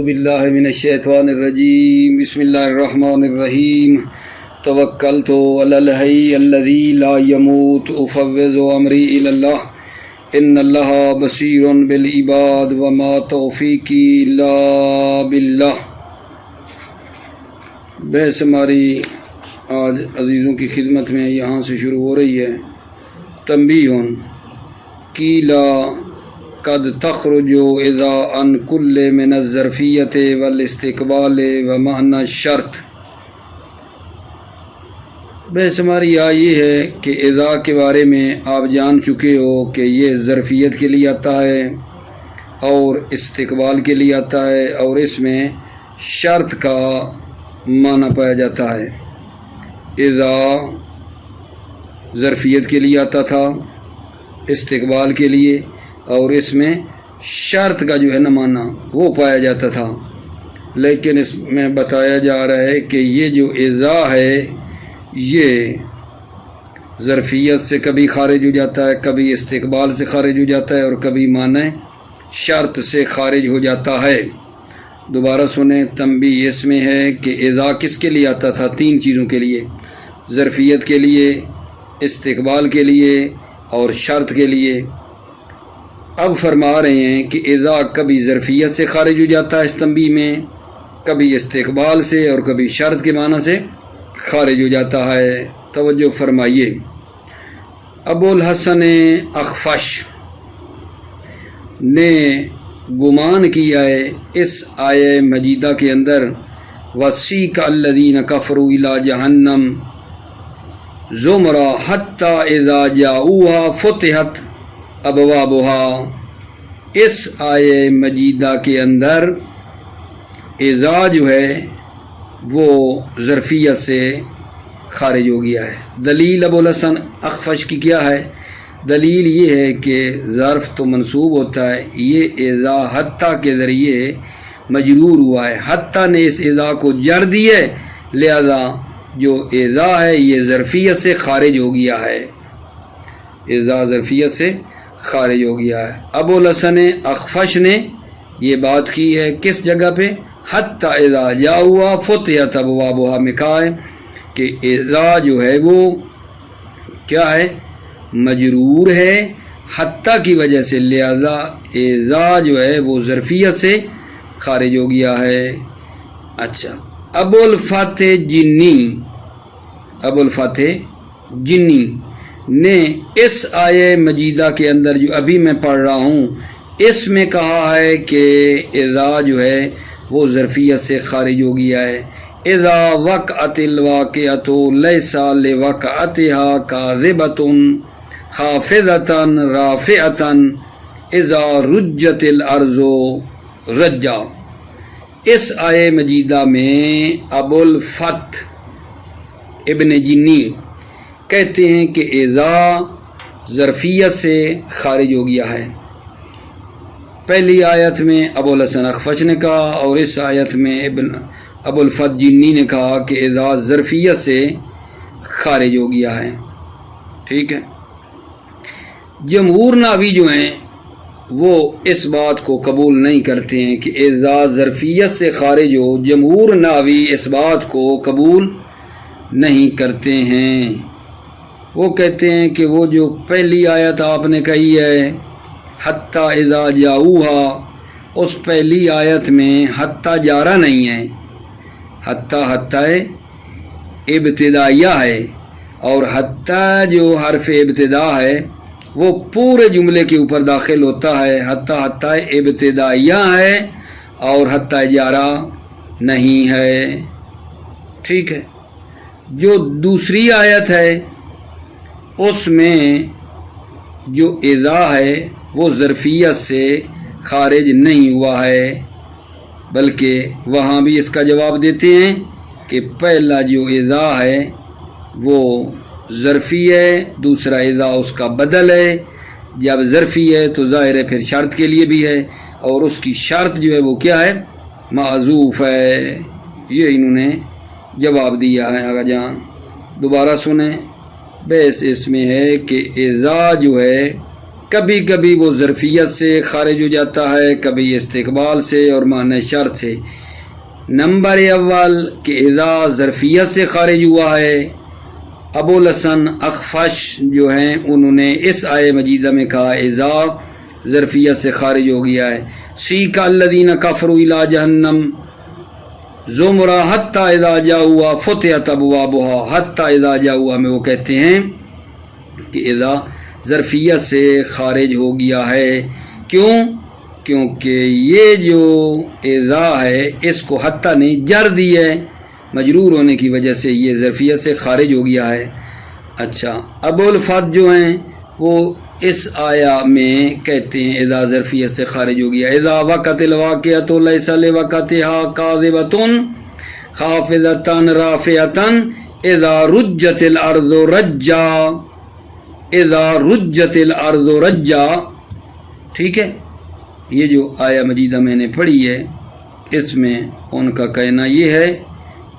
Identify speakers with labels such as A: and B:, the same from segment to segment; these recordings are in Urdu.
A: باللہ من الشیطان الرجیم بسم اللہ الرحمن الرحیم توکلت علی الحی الذی لا یموت افوض امری الی اللہ ان اللہ بصیر بالعباد وما توفیقی الا باللہ۔ بحث ہماری آج عزیزوں کی خدمت میں یہاں سے شروع ہو رہی ہے۔ تنبیہ قیلا قد تخرج اذا ان کل من الظرفیت والاستقبال ومعنی الشرط۔ بحث ہماری یہ ہے کہ اذا کے بارے میں آپ جان چکے ہو کہ یہ ظرفیت کے لیے آتا ہے اور استقبال کے لیے آتا ہے، اور اس میں شرط کا معنی پایا جاتا ہے۔ اذا ظرفیت کے لیے آتا تھا، استقبال کے لیے، اور اس میں شرط کا جو ہے نا معنی وہ پایا جاتا تھا، لیکن اس میں بتایا جا رہا ہے کہ یہ جو اذا ہے یہ ظرفیت سے کبھی خارج ہو جاتا ہے، کبھی استقبال سے خارج ہو جاتا ہے، اور کبھی معنی شرط سے خارج ہو جاتا ہے۔ دوبارہ سنیں، تنبیہ اس میں ہے کہ اذا کس کے لیے آتا تھا؟ تین چیزوں کے لیے، ظرفیت کے لیے، استقبال کے لیے اور شرط کے لیے۔ اب فرما رہے ہیں کہ اذا کبھی ظرفیت سے خارج ہو جاتا ہے اس تنبیہ میں، کبھی استقبال سے، اور کبھی شرط کے معنی سے خارج ہو جاتا ہے۔ توجہ فرمائیے۔ ابو الحسن اخفش نے گمان کیا ہے اس آیہ مجیدہ کے اندر وَسِیقَ الَّذِینَ کَفَرُوا إِلَىٰ جَهَنَّمَ زُمَرًا حَتَّىٰ إِذَا جَاءُوهَا فُتِحَتْ ابوابها۔ اس آیہ مجیدہ کے اندر اذا جو ہے وہ ظرفیت سے خارج ہو گیا ہے۔ دلیل ابو الحسن اخفش کی کیا ہے؟ دلیل یہ ہے کہ ظرف تو منصوب ہوتا ہے، یہ اذا حتیٰ کے ذریعے مجرور ہوا ہے، حتیٰ نے اس اذا کو جر دیے، لہذا جو اذا ہے یہ ظرفیت سے خارج ہو گیا ہے، اذا ظرفیت سے خارج ہو گیا ہے۔ ابو الحسن اخفش نے یہ بات کی ہے کس جگہ پہ؟ حتیٰ اذا جاءوا فتحت ابوابها میں کہا ہے کہ اذا جو ہے وہ کیا ہے؟ مجرور ہے حتیٰ کی وجہ سے، لہذا اذا جو ہے وہ ظرفیت سے خارج ہو گیا ہے۔ اچھا، ابو الفتح جنی نے اس آیہ مجیدہ کے اندر جو ابھی میں پڑھ رہا ہوں اس میں کہا ہے کہ اذا جو ہے وہ ظرفیت سے خارج ہو گیا ہے۔ اذا وقعت الواقعۃ لیس لوقعتها کاذبۃ خافضۃ رافعۃ اذا رجت الارض رجا۔ اس آیہ مجیدہ میں ابو الفتح ابن جنی کہتے ہیں کہ اذا ظرفیت سے خارج ہو گیا ہے۔ پہلی آیت میں ابو الحسن اخفش نے کہا، اور اس آیت میں ابو الفتح جنی نے کہا کہ اذا ظرفیت سے خارج ہو گیا ہے۔ ٹھیک ہے، جمہور ناوی جو ہیں وہ اس بات کو قبول نہیں کرتے ہیں کہ اذا ظرفیت سے خارج ہو، جمہور ناوی اس بات کو قبول نہیں کرتے ہیں۔ وہ کہتے ہیں کہ وہ جو پہلی آیت آپ نے کہی ہے حتیٰ اذا جاؤہا، اس پہلی آیت میں حتیٰ جارہ نہیں ہے، حتیٰ ابتدائیہ ہے، اور حتیٰ جو حرف ابتدا ہے وہ پورے جملے کے اوپر داخل ہوتا ہے، حتیٰ ابتدائیہ ہے اور حتیٰ جارہ نہیں ہے۔ ٹھیک ہے، جو دوسری آیت ہے اس میں جو اذا ہے وہ ظرفیت سے خارج نہیں ہوا ہے، بلکہ وہاں بھی اس کا جواب دیتے ہیں کہ پہلا جو اذا ہے وہ ظرفی ہے، دوسرا اذا اس کا بدل ہے۔ جب ظرفی ہے تو ظاہر ہے پھر شرط کے لیے بھی ہے، اور اس کی شرط جو ہے وہ کیا ہے؟ معذوف ہے۔ یہ انہوں نے جواب دیا ہے۔ آگا جان دوبارہ سنیں، بحث اس میں ہے کہ اذا جو ہے کبھی کبھی وہ ظرفیت سے خارج ہو جاتا ہے، کبھی استقبال سے اور معنی شرط سے۔ نمبر اول کہ اذا ظرفیت سے خارج ہوا ہے، ابو الحسن اخفش جو ہیں انہوں نے اس آیہ مجیدہ میں کہا اذا ظرفیت سے خارج ہو گیا ہے۔ سیک الذین کفروا الی جہنم زمرا حتی اذا جاؤوا فتحت ابوابها حتی اذا جاؤوا میں وہ کہتے ہیں کہ اذا ظرفیت سے خارج ہو گیا ہے۔ کیوں؟ کیونکہ یہ جو اذا ہے اس کو حتی نے جر دی ہے، مجرور ہونے کی وجہ سے یہ ظرفیت سے خارج ہو گیا ہے۔ اچھا، ابو الفت جو ہیں وہ اس آیا میں کہتے ہیں اذا ظرفیت سے خارج ہو گیا، اذا وقت الواقعۃ لیس لوقتها کاذبۃ خافضۃ رافعۃ اذا رجت الارض رجا، اذا رجت الارض رجا۔ ٹھیک ہے، یہ جو آیا مجیدہ میں نے پڑھی ہے اس میں ان کا کہنا یہ ہے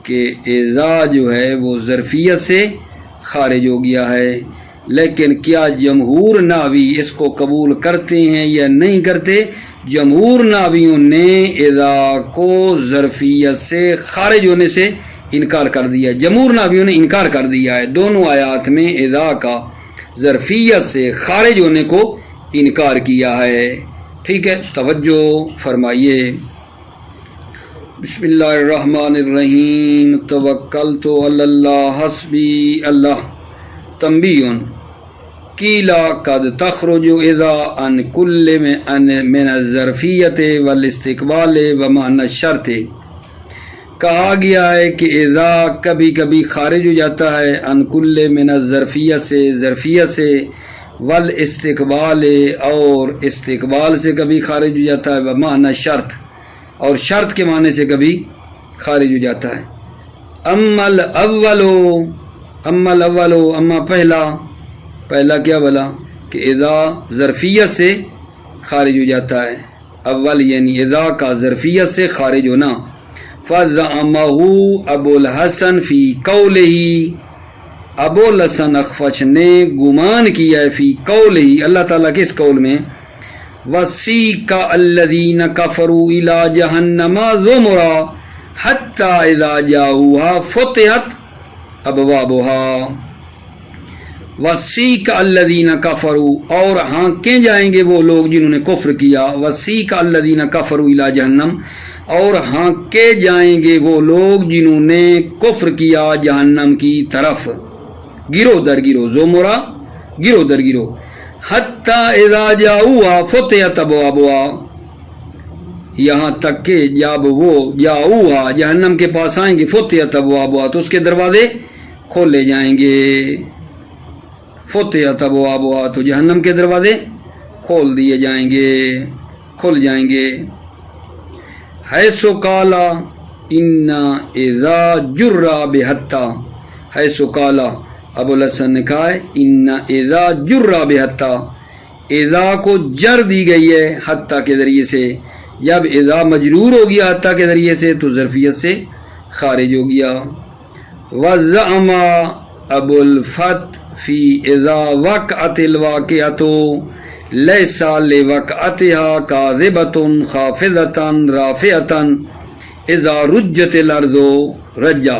A: کہ اذا جو ہے وہ ظرفیت سے خارج ہو گیا ہے، لیکن کیا جمہور ناوی اس کو قبول کرتے ہیں یا نہیں کرتے؟ جمہور ناویوں نے اذا کو ظرفیت سے خارج ہونے سے انکار کر دیا، جمہور ناویوں نے انکار کر دیا ہے دونوں آیات میں اذا کا ظرفیت سے خارج ہونے کو انکار کیا ہے۔ ٹھیک ہے، توجہ فرمائیے۔ بسم اللہ الرحمن الرحیم، توکلت علی اللہ حسبی اللہ۔ تنبیہ قیلا قد تخرج اذا عن کل من الظرفیت والاستقبال ومعنی الشرط۔ کہا گیا ہے کہ اذا کبھی کبھی خارج ہو جاتا ہے عن کل من الظرفیت سے، ظرفیت سے، والاستقبال اور استقبال سے کبھی خارج ہو جاتا ہے، ومعنی شرط اور شرط کے معنی سے کبھی خارج ہو جاتا ہے۔ اما الاول اما پہلا کیا بولا کہ اذا ظرفیت سے خارج ہو جاتا ہے، اول یعنی اذا کا ظرفیت سے خارج ہونا۔ فَزَعَمَهُ ابو الحسن فی قولہ، ابو الحسن اخفش نے گمان کیا ہے فی قولہ اللہ تعالیٰ کے اس قول میں، وَسِیقَ الَّذِینَ كَفَرُوا إِلَىٰ جَهَنَّمَ زُمُرًا حَتَّىٰ إِذَا جَاءُوهَا فُتِحَتْ أَبْوَابُهَا۔ وَسِیقَ الَّذِینَ كَفَرُوا اور ہانکے جائیں گے وہ لوگ جنہوں نے کفر کیا، وَسِیقَ الَّذِینَ كَفَرُوا إِلَىٰ جَهَنَّمَ اور ہانکے جائیں گے وہ لوگ جنہوں نے کفر کیا جہنم کی طرف، گروہ در گروہ، زمرہ گروہ در گروہ، حتیٰ اذا جاؤوا فتحت ابوابها، یہاں تک کہ جب وہ جاؤوا جہنم کے پاس آئیں گے، فتحت ابوابها تو اس کے دروازے کھولے جائیں گے، فتحت ابوابها تو جہنم کے دروازے کھول دیے جائیں گے، کھل جائیں گے۔ حیث قال ان اذا جر بحتی، حیث قال ابو الحسن نے کہا ہے ان اذا جر بحتی، اذا کو جر دی گئی ہے حتی کے ذریعے سے، جب اذا مجرور ہو گیا حتی کے ذریعے سے تو ظرفیت سے خارج ہو گیا۔ وزعم ابو الفت فی اذا وقعت الواقعۃ لیس لوقعتها کاذبۃ خافضۃ رافعۃ اذا رجت الارض رجا۔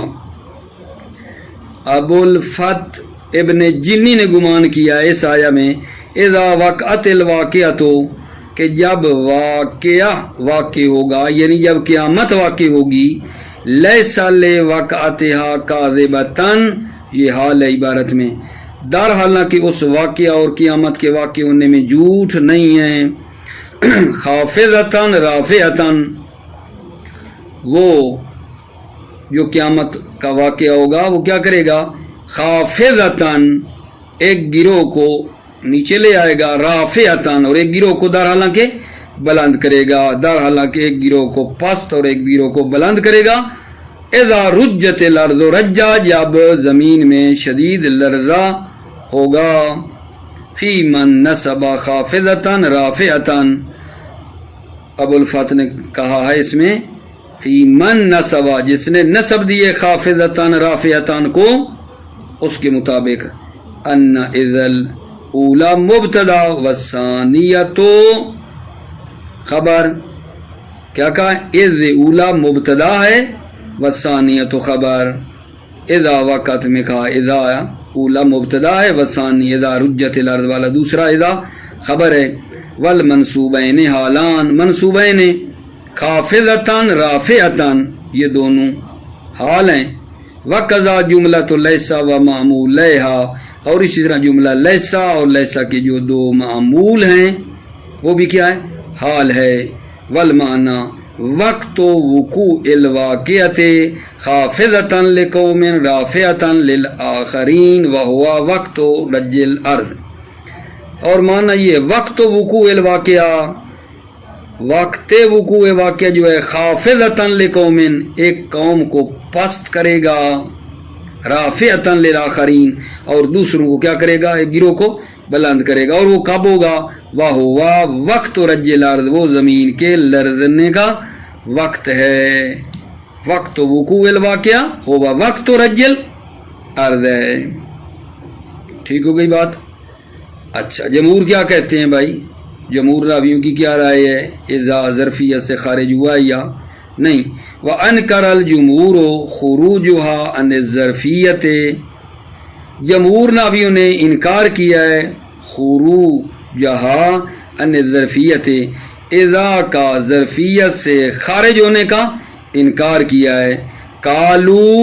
A: ابو الفت ابن جنی نے گمان کیا اس آیا میں اذا وقعت الواقعۃ کہ جب واقع ہوگا یعنی جب قیامت واقع ہوگی، لیس لوقعتها کاذبۃ یہ حال ہے عبارت میں، در حالانکہ اس واقعہ اور قیامت کے واقع ہونے میں جھوٹ نہیں ہے، خافضتاً رافعتاً وہ جو قیامت کا واقعہ ہوگا وہ کیا کرے گا، خافضتاً ایک گروہ کو نیچے لے آئے گا، رافعتاً اور ایک گروہ کو در حالانکہ بلند کرے گا، در حالانکہ ایک گروہ کو پست اور ایک گروہ کو بلند کرے گا۔ اذا رجت الارض رجا جب زمین میں شدید لرزہ ہوگا، فی من نصب خافضتاً رافعتاً، ابو الفت نے کہا ہے اس میں فی من نصب جس نے نصب دیے خافضتاً رافعتاً کو، اس کے مطابق ان اذل اولا مبتدا والثانیۃ خبر. کیا کہا ہے؟ اذ اولا مبتدا ہے والثانیۃ خبر. اذا وقت میں کہا اذا اولا مبتدا ہے والثانی اذا رجت الارض والا دوسرا اذا خبر ہے. والمنصوبین حالان منصوبین خافضتاً رافعتاً یہ دونوں حال ہیں. وقضا جملۃ لیسا و معمول لیہا اور اسی طرح جملہ لیسا اور لیسا کے جو دو معمول ہیں وہ بھی کیا ہے؟ حال ہے. والمعنی وقت وقوع الواقعۃ خافضۃ لقوم رافعۃ للآخرین وہوا وقت رج الارض. اور معنی یہ وقت وقوع الواقعہ وقت وقوع واقعہ جو ہے خافضۃ لقوم ایک قوم کو پست کرے گا رافعۃ للآخرین اور دوسروں کو کیا کرے گا؟ ایک گروہ کو بلند کرے گا. اور وہ کب ہوگا؟ وہوا وقت رج الارض وہ زمین کے لرزنے کا وقت ہے. وقت وقوع الواقعہ ہوا وقت رج الارض ہے. ٹھیک ہو گئی بات. اچھا جمہور کیا کہتے ہیں بھائی؟ جمہور راویوں کی کیا رائے ہے؟ اذا ظرفیت سے خارج ہوا یا نہیں. وانکر الجمہور خروجها عن الظرفیت جمہور راویوں نے انکار کیا ہے خروجها عن الظرفیت اذا کا ظرفیت سے خارج ہونے کا انکار کیا ہے. قالوا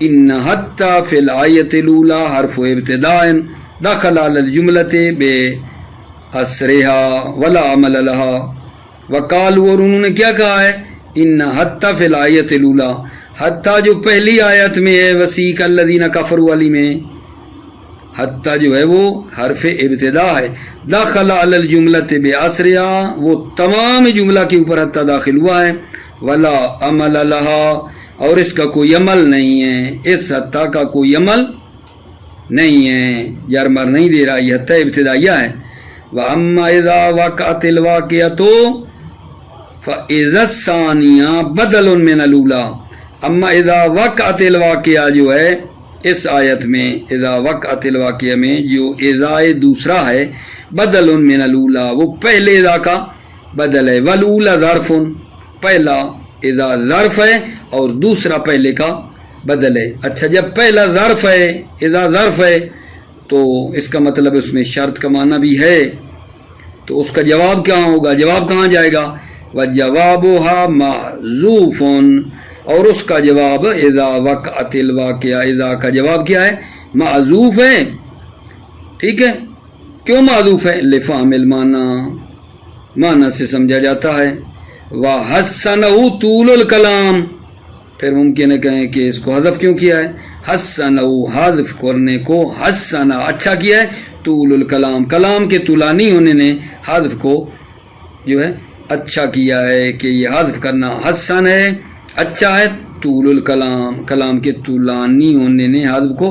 A: ان حتی فی الآیت الاولی حرف ابتداء دخل علی الجملۃ بأسرها ولا عمل لها. وقالوا اور انہوں نے کیا کہا ہے؟ ان حتی فی الآیت الاولی حتی جو پہلی آیت میں ہے وسیق الذین کفروا والی میں حتی جو ہے وہ حرف ابتدا ہے. داخل علی الجملۃ بأسرها وہ تمام جملہ کے اوپر حتی داخل ہوا ہے. ولا عمل لها اور اس کا کوئی عمل نہیں ہے. اس حتی کا کوئی عمل نہیں ہے جر مر نہیں دے رہا یہ حتی ابتدائیہ ہے. وَأَمَّا إِذَا وَقَعَتِ الْوَاقِعَةُ فَإِذَا الثَّانِيَةُ بَدَلٌ مِنَ الْأُولَىٰ. اما اذا وقعت الواقعہ جو ہے اس آیت میں اذا وقعت الواقعہ میں جو اذا دوسرا ہے بدل من الاولی وہ پہلے اذا کا بدل ہے. والاولی ظرف پہلا اذا ظرف ہے اور دوسرا پہلے کا بدل ہے. اچھا جب پہلا ظرف ہے اذا ظرف ہے تو اس کا مطلب اس میں شرط کا معنی بھی ہے تو اس کا جواب کیا ہوگا؟ جواب کہاں جائے گا؟ وجوابها محذوف اور اس کا جواب اذا وقعت الواقعہ اذا کا جواب کیا ہے؟ محذوف ہے. ٹھیک ہے کیوں محذوف ہے؟ لفہم المعنی معنی سے سمجھا جاتا ہے. وحسنہ طول الکلام پھر ممکن ہے کہیں کہ اس کو حذف کیوں کیا ہے؟ حسنہ حذف کرنے کو حسنہ اچھا کیا ہے. طول الکلام کلام کے طولانی ہونے نے حذف کو جو ہے اچھا کیا ہے کہ یہ حذف کرنا حسن ہے اچھا ہے. طول الکلام کلام کے طولانی ہونے نے حذف کو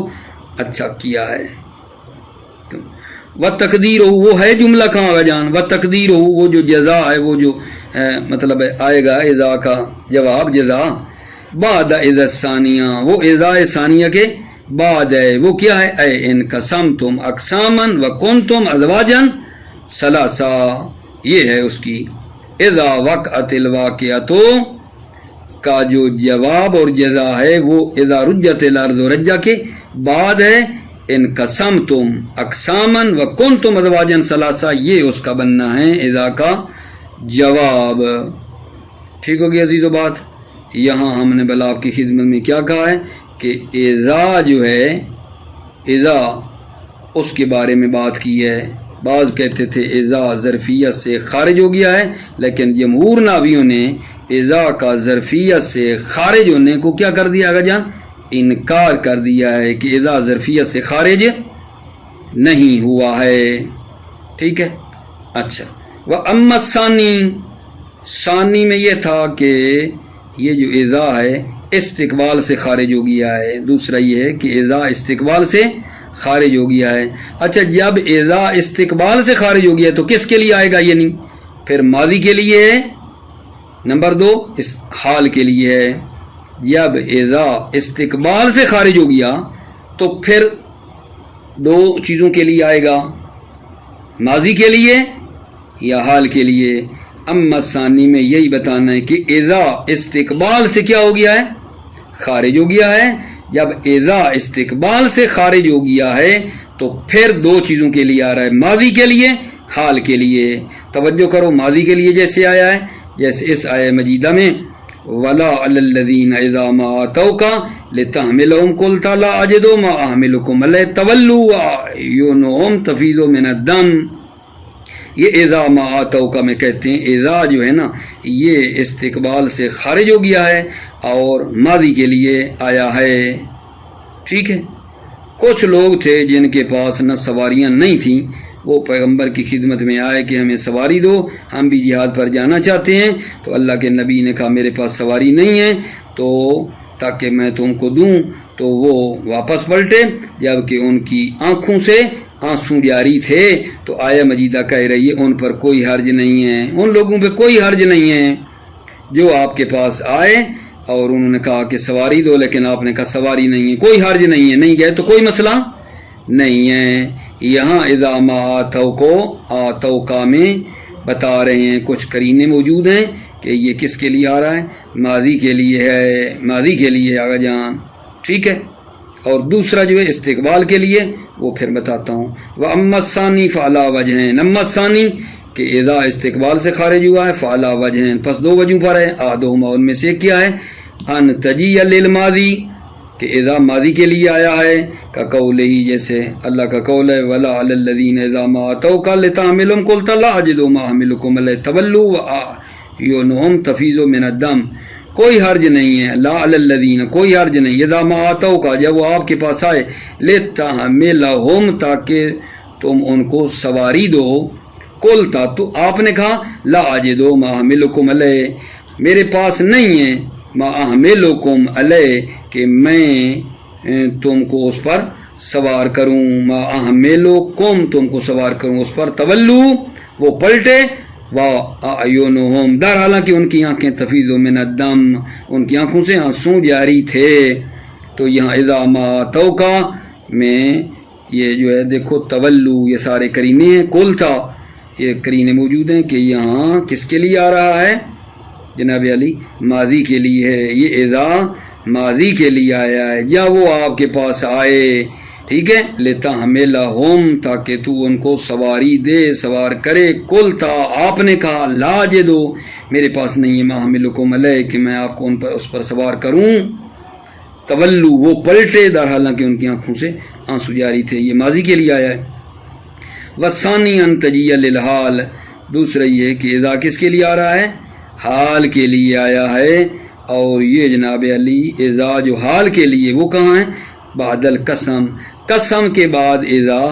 A: اچھا کیا ہے. و تقدیر ہو وہ ہے جملہ کہاں گا جان؟ و تقدیر ہو وہ جو جزا ہے وہ جو مطلب آئے گا اذا کا جواب جزا بعد اذا ثانیہ وہ اذا ثانیہ کے بعد ہے. وہ کیا ہے؟ اے ان قسمتم اقساما وکنتم ازواجا ثلاثا یہ ہے اس کی. اذا وقعت الواقعۃ کا جو جواب اور جزا ہے وہ اذا رجت الارض رجا کے بعد ہے. ان قسمتم اقساما وکنتم ازواجا ثلاثا یہ اس کا بننا ہے اذا کا جواب. ٹھیک ہو گیا عزیزو بات. یہاں ہم نے بل آپ کی خدمت میں کیا کہا ہے کہ اذا جو ہے اذا اس کے بارے میں بات کی ہے. بعض کہتے تھے اذا ظرفیت سے خارج ہو گیا ہے لیکن جمہور ناویوں نے اذا کا ظرفیت سے خارج ہونے کو کیا کر دیا گا جان؟ انکار کر دیا ہے کہ اذا ظرفیت سے خارج نہیں ہوا ہے. ٹھیک ہے. اچھا وَأَمَّا ثانی میں یہ تھا کہ یہ جو اذا ہے استقبال سے خارج ہو گیا ہے. دوسرا یہ ہے کہ اذا استقبال سے خارج ہو گیا ہے. اچھا جب اذا استقبال سے خارج ہو گیا تو کس کے لیے آئے گا؟ یہ نہیں پھر ماضی کے لیے ہے. نمبر 2 اس حال کے لیے ہے. جب اذا استقبال سے خارج ہو گیا تو پھر دو چیزوں کے لیے آئے گا. ماضی کے لیے یا حال کے لیے؟ اما ثانی میں یہی بتانا ہے کہ اذا استقبال سے کیا ہو گیا ہے؟ خارج ہو گیا ہے۔ جب اذا استقبال سے خارج ہو گیا ہے تو پھر دو چیزوں کے لیے آ رہا ہے، ماضی کے لیے، حال کے لیے۔ توجہ کرو، ماضی کے لیے جیسے آیا ہے، جیسے اس آیہ مجیدہ میں وَلَا عَلَى الَّذِينَ إِذَا مَا آتَوْكَ لِتَحْمِلَهُمْ قُلْتَ لَا أَجِدُ مَا أَحْمِلُكُمْ عَلَيْهِ تَوَلُّوا وَأَعْيُنُهُمْ تَفِيضُ مِنَ الدَّمْ۔ یہ اذا ما آتوکا میں کہتے ہیں اذا جو ہے نا یہ استقبال سے خارج ہو گیا ہے اور ماضی کے لیے آیا ہے، ٹھیک ہے۔ کچھ لوگ تھے جن کے پاس نہ سواریاں نہیں تھیں، وہ پیغمبر کی خدمت میں آئے کہ ہمیں سواری دو، ہم بھی جہاد پر جانا چاہتے ہیں۔ تو اللہ کے نبی نے کہا میرے پاس سواری نہیں ہے تو تاکہ میں تم کو دوں، تو وہ واپس پلٹے جبکہ ان کی آنکھوں سے آنسو جاری تھے۔ تو آیہ مجیدہ کہہ رہی ہے ان پر کوئی حرج نہیں ہے، ان لوگوں پہ کوئی حرج نہیں ہے جو آپ کے پاس آئے اور انہوں نے کہا کہ سواری دو، لیکن آپ نے کہا سواری نہیں ہے، کوئی حرج نہیں ہے، نہیں گئے تو کوئی مسئلہ نہیں ہے۔ یہاں اذا ما آتوکا میں بتا رہے ہیں کچھ قرینے موجود ہیں کہ یہ کس کے لیے آ رہا ہے، ماضی کے لیے ہے، ماضی کے لیے آگا جان، ٹھیک ہے۔ اور دوسرا جو ہے استقبال کے لیے، وہ پھر بتاتا ہوں۔ وَأَمَّا الثَّانِي فَعَلَىٰ وَجْهَيْنِ، اما الثانی کہ اذا استقبال سے خارج ہوا ہے فعلیٰ وجہین، پس دو وجہوں پر ہے، احدہما ان میں سے ایک کیا ہے، ان تجیء للماضی کہ اذا ماضی کے لیے آیا ہے، کا قولہ جیسے اللہ کا قول ہے وَلَا عَلَى الَّذِينَ اذا مَا آتَوْكَ لِتَحْمِلَهُمْ قُلْتَ لَا أَجِدُ مَا أَحْمِلُكُمْ عَلَيْهِ تَوَلُّوا وَأَعْيُنُهُمْ تَفِيضُ مِنَ الدَّمْ۔ کوئی حرج نہیں ہے، لا علی الذین کوئی حرج نہیں، اذا ما آتوکا جب وہ آپ کے پاس آئے، لتحملہم تاکہ تم ان کو سواری دو، قلتا تو آپ نے کہا لا اجدو ما احملکم علیہ میرے پاس نہیں ہے، ما احملکم علیہ کہ میں تم کو اس پر سوار کروں، ما احملکم تم کو سوار کروں اس پر، تولو وہ پلٹے، وَأَعْيُنُهُمْ در حالانکہ ان کی آنکھیں تفیض من الدم ان کی آنکھوں سے آنسو جاری تھے۔ تو یہاں اذا ما آتوکا میں یہ جو ہے دیکھو تولو یہ سارے کرینے ہیں، قلتا یہ کرینے موجود ہیں کہ یہاں کس کے لیے آ رہا ہے جناب علی، ماضی کے لیے ہے، یہ اذا ماضی کے لیے آیا ہے جب وہ آپ کے پاس آئے، ٹھیک ہے، لتحملہم تاکہ تو ان کو سواری دے، سوار کرے، قلتا آپ نے کہا لا اجدو میرے پاس نہیں ہے ما احملکم علیہ کہ میں آپ کو اس پر سوار کروں، تولو وہ پلٹے در حالانکہ ان کی آنکھوں سے آنسو جاری تھے، یہ ماضی کے لیے آیا ہے۔ والثانی ان تجیء للحال دوسرا یہ کہ اذا کس کے لیے آ رہا ہے، حال کے لیے آیا ہے، اور یہ جناب علی اذا جو حال کے لیے وہ کہاں ہے، بعد القسم قسم کے بعد اذا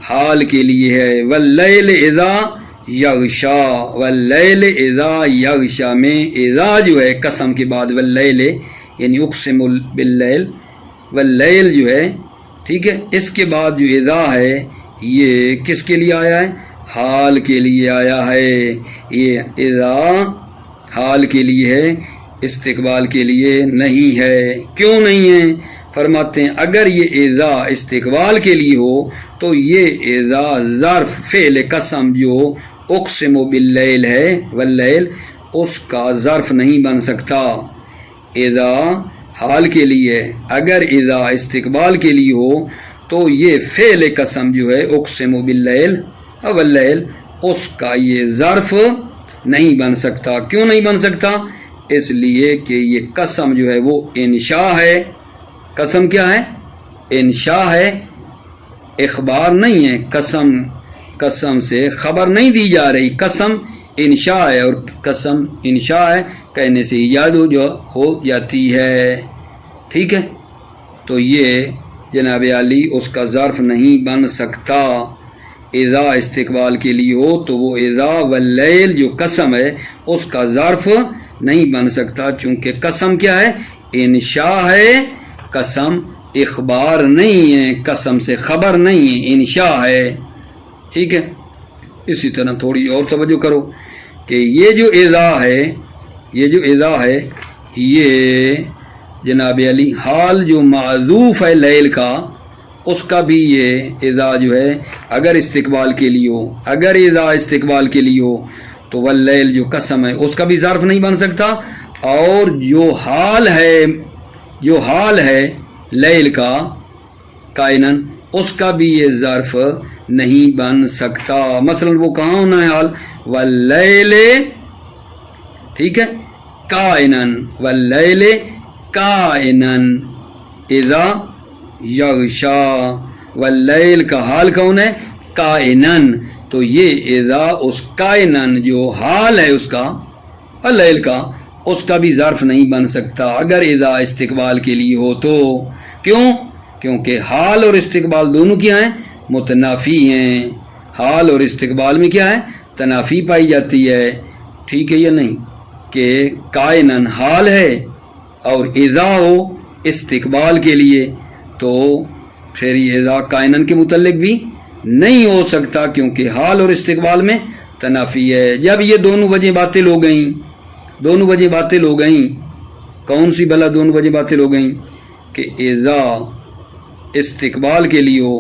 A: حال کے لیے ہے، واللیل اذا یغشا واللیل اذا یغشا میں اذا جو ہے قسم کے بعد واللیل یعنی اقسم باللیل واللیل جو ہے، ٹھیک ہے، اس کے بعد جو اذا ہے یہ کس کے لیے آیا ہے، حال کے لیے آیا ہے، یہ اذا حال کے لیے ہے، استقبال کے لیے نہیں ہے۔ کیوں نہیں ہے؟ فرماتے ہیں اگر یہ اذا استقبال کے لیے ہو تو یہ اذا ظرف فعل قسم جو اقسم باللیل ہے واللیل اس کا ظرف نہیں بن سکتا، اذا حال کے لیے، اگر اذا استقبال کے لیے ہو تو یہ فعل قسم جو ہے اقسم باللیل واللیل اس کا یہ ظرف نہیں بن سکتا۔ کیوں نہیں بن سکتا؟ اس لیے کہ یہ قسم جو ہے وہ انشاء ہے، قسم کیا ہے، انشاء ہے، اخبار نہیں ہے، قسم سے خبر نہیں دی جا رہی، قسم انشاء ہے، اور قسم انشاء ہے کہنے سے ایجاد ہو جاتی ہے، ٹھیک ہے، تو یہ جناب علی اس کا ظرف نہیں بن سکتا۔ اذا استقبال کے لیے ہو تو وہ اذا واللیل جو قسم ہے اس کا ظرف نہیں بن سکتا، چونکہ قسم کیا ہے، انشاء ہے، قسم اخبار نہیں ہے، قسم سے خبر نہیں ہے، انشاء ہے، ٹھیک ہے۔ اسی طرح تھوڑی اور توجہ کرو کہ یہ جو اذا ہے یہ جناب علی حال جو معذوف ہے لیل کا، اس کا بھی یہ اذا جو ہے اگر استقبال کے لیے ہو، اگر اذا استقبال کے لیے ہو تو واللیل جو قسم ہے اس کا بھی ظرف نہیں بن سکتا، اور جو حال ہے لیل کا کائنن اس کا بھی یہ ظرف نہیں بن سکتا۔ مثلا وہ کہاں ہونا ہے حال؟ واللیل، ٹھیک ہے، کائنن، واللیل کائنن اذا یغشا، واللیل کا حال کون ہے؟ کائنن، تو یہ اذا اس کائنن جو حال ہے اس کا اللیل کا اس کا بھی ظرف نہیں بن سکتا اگر اذا استقبال کے لیے ہو تو۔ کیوں؟ کیونکہ حال اور استقبال دونوں کیا ہیں؟ متنافی ہیں۔ حال اور استقبال میں کیا ہے؟ تنافی پائی جاتی ہے، ٹھیک ہے یا نہیں؟ کہ کائنن حال ہے اور اذا ہو استقبال کے لیے، تو پھر یہ اذا کائنن کے متعلق بھی نہیں ہو سکتا کیونکہ حال اور استقبال میں تنافی ہے۔ جب یہ دونوں وجہ باطل ہو گئیں، دونوں وجہ باطل ہو گئیں، کون سی بھلا دونوں وجہ باطل ہو گئیں؟ کہ اذا استقبال کے لیے ہو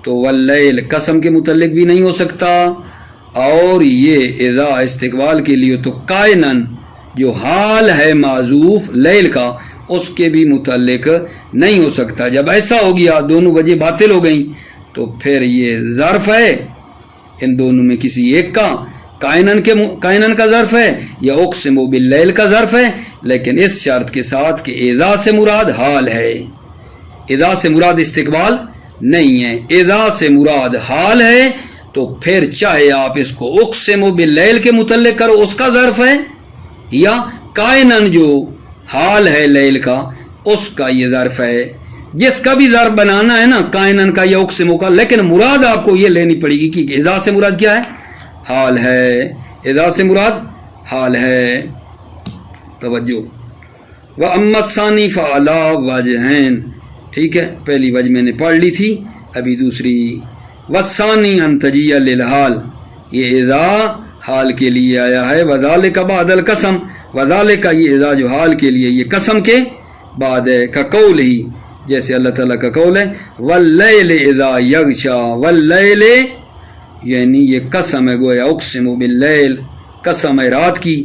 A: تو واللیل قسم کے متعلق بھی نہیں ہو سکتا، اور یہ اذا استقبال کے لیے ہو تو کائنن جو حال ہے معذوف لیل کا اس کے بھی متعلق نہیں ہو سکتا۔ جب ایسا ہو گیا دونوں وجہ باطل ہو گئیں تو پھر یہ ظرف ہے ان دونوں میں کسی ایک کا، کائنن کا ظرف ہے یا اقسم باللیل کا ظرف ہے، لیکن اس شرط کے ساتھ کہ اذا سے مراد حال ہے، اذا سے مراد استقبال نہیں ہے۔ اذا سے مراد حال ہے تو پھر چاہے آپ اس کو اقسم باللیل کے متعلق کرو اس کا ظرف ہے، یا کائنن جو حال ہے لیل کا اس کا یہ ظرف ہے۔ جس کا بھی ظرف بنانا ہے نا کائنن کا یا اقسم کا، لیکن مراد آپ کو یہ لینی پڑے گی کہ اذا سے مراد کیا ہے؟ حال ہے، اذا سے مراد حال ہے۔ توجہ، وَأَمَّا الثَّانِي فَعَلَىٰ وَجْهَيْنِ، ٹھیک ہے، پہلی وجہ میں نے پڑھ لی تھی، ابھی دوسری۔ وَالثَّانِي أَن تَجِيَ لِلْحَالِ، یہ اذا حال کے لیے آیا ہے، وَذَلِكَ بَعْدَ الْقَسَمِ، وَذَلِكَ یہ اذا جو حال کے لیے یہ قسم کے بعد ہے، كَقَوْلِهِ جیسے اللہ تعالیٰ کا قول ہے وَاللَّيْلِ إِذَا يَغْشَىٰ، وَاللَّيْلِ یعنی یہ قسم ہے گویا اقسم باللیل، قسم ہے رات کی،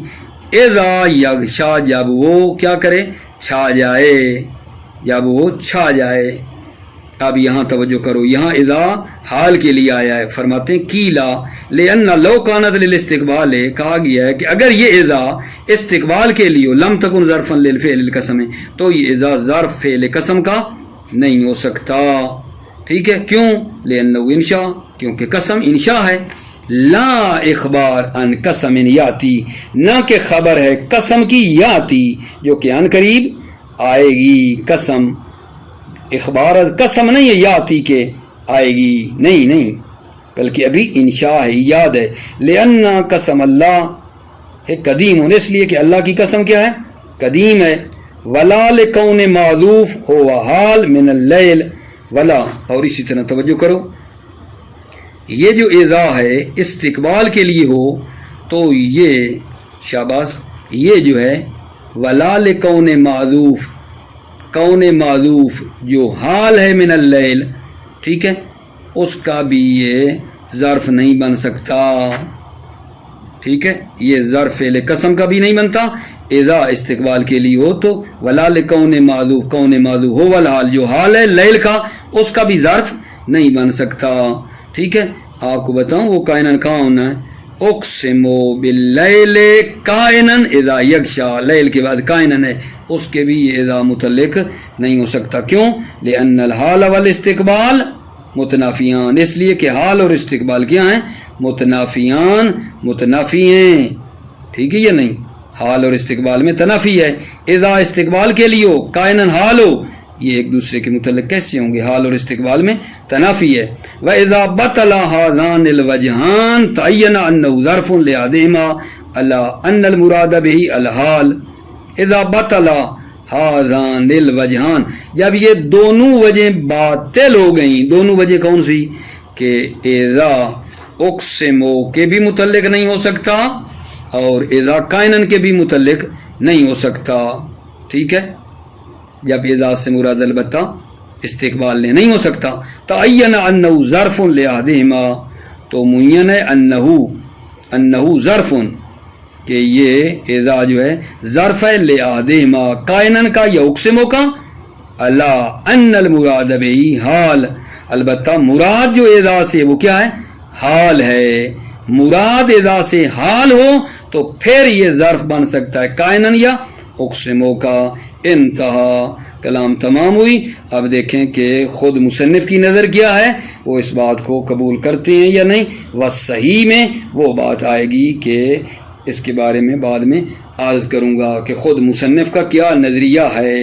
A: اذا یغشا جب وہ کیا کرے؟ چھا جائے، جب وہ چھا جائے۔ اب یہاں توجہ کرو، یہاں اذا حال کے لیے آیا ہے، فرماتے ہیں کیلا لأن لو كانت للاستقبال، کہا گیا ہے کہ اگر یہ اذا استقبال کے لیے لم تکن ظرفا للفعل القسم، تو یہ اذا ظرف فعل قسم کا نہیں ہو سکتا، ٹھیک ہے؟ کیوں؟ لأنه انشاء، کیونکہ قسم انشاء ہے، لا اخبار ان قسم یاتی، نہ کہ خبر ہے قسم کی یاتی جو کہ ان قریب آئے گی۔ قسم اخبار قسم نہیں ہے یاتی کے آئے گی، نہیں، بلکہ ابھی انشاء ہے، یاد ہے۔ لأن قسم اللہ ہے قدیم ہونے، اس لیے کہ اللہ کی قسم کیا ہے؟ قدیم ہے۔ ولا لکون معذوف ہوا حال من اللیل، ولا، اور اسی طرح توجہ کرو، یہ جو اذا ہے استقبال کے لیے ہو تو یہ شاباش، یہ جو ہے ولا لکون معذوف، کون معذوف جو حال ہے من اللیل، ٹھیک ہے، اس کا بھی یہ ظرف نہیں بن سکتا، ٹھیک ہے، یہ ظرف فعل قسم کا بھی نہیں بنتا اذا استقبال کے لیے ہو تو۔ ولا لکون معذوف، کون معذوف ہو والحال جو حال ہے لیل کا اس کا بھی ظرف نہیں بن سکتا، ٹھیک ہے۔ آپ کو بتاؤں وہ کائنن کہاں ہونا ہے؟ اقسم باللیل کائنن اذا یغشا، لیل کے بعد کائنن ہے، اس کے بھی یہ اذا متعلق نہیں ہو سکتا۔ کیوں؟ لأن الحال والاستقبال متنافیان، اس لیے کہ حال اور استقبال کیا ہیں؟ متنافیان، متنافی ہیں، ٹھیک ہے یا نہیں؟ حال اور استقبال میں تنافی ہے۔ اذا استقبال کے لیے ہو، کائنن حال ہو، یہ ایک دوسرے کے متعلق کیسے ہوں گے؟ حال اور استقبال میں تنافی ہے۔ وَإِذَا بَطَلَ هَذَانِ الْوَجْهَانِ تَعَيَّنَ أَنَّهُ ظَرْفٌ لِأَحَدِهِمَا عَلَى أَنَّ الْمُرَادَ بِهِ الْحَالُ۔ اذا بطل هذان الوجهان، جب یہ دونوں وجہ باطل ہو گئیں، دونوں وجہ کون سی؟ کہ اذا اقسم کے بھی متعلق نہیں ہو سکتا اور اذا کائنن کے بھی متعلق نہیں ہو سکتا، ٹھیک ہے۔ جب اذا سے مراد البتہ استقبال لے نہیں ہو سکتا. تعین انہ ظرف لأحدہما، تو معین ہے انہ ظرف، کہ یہ اذا جو ہے ظرف ہے لأحدہما قائنن کا یا اقسموں کا، الا ان المراد بہی حال، البتہ مراد جو اذا سے وہ کیا ہے؟ حال ہے. مراد اذا سے حال ہو تو پھر یہ ظرف بن سکتا ہے قائنن یا اقسموں کا. انتہا، کلام تمام ہوئی. اب دیکھیں کہ خود مصنف کی نظر کیا ہے، وہ اس بات کو قبول کرتے ہیں یا نہیں. صحیح میں وہ بات آئے گی کہ اس کے بارے میں بعد میں عرض کروں گا کہ خود مصنف کا کیا نظریہ ہے.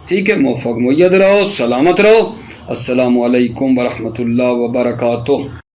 A: ٹھیک ہے، موفق مید رہو، سلامت رہو. السلام علیکم ورحمۃ اللہ وبرکاتہ.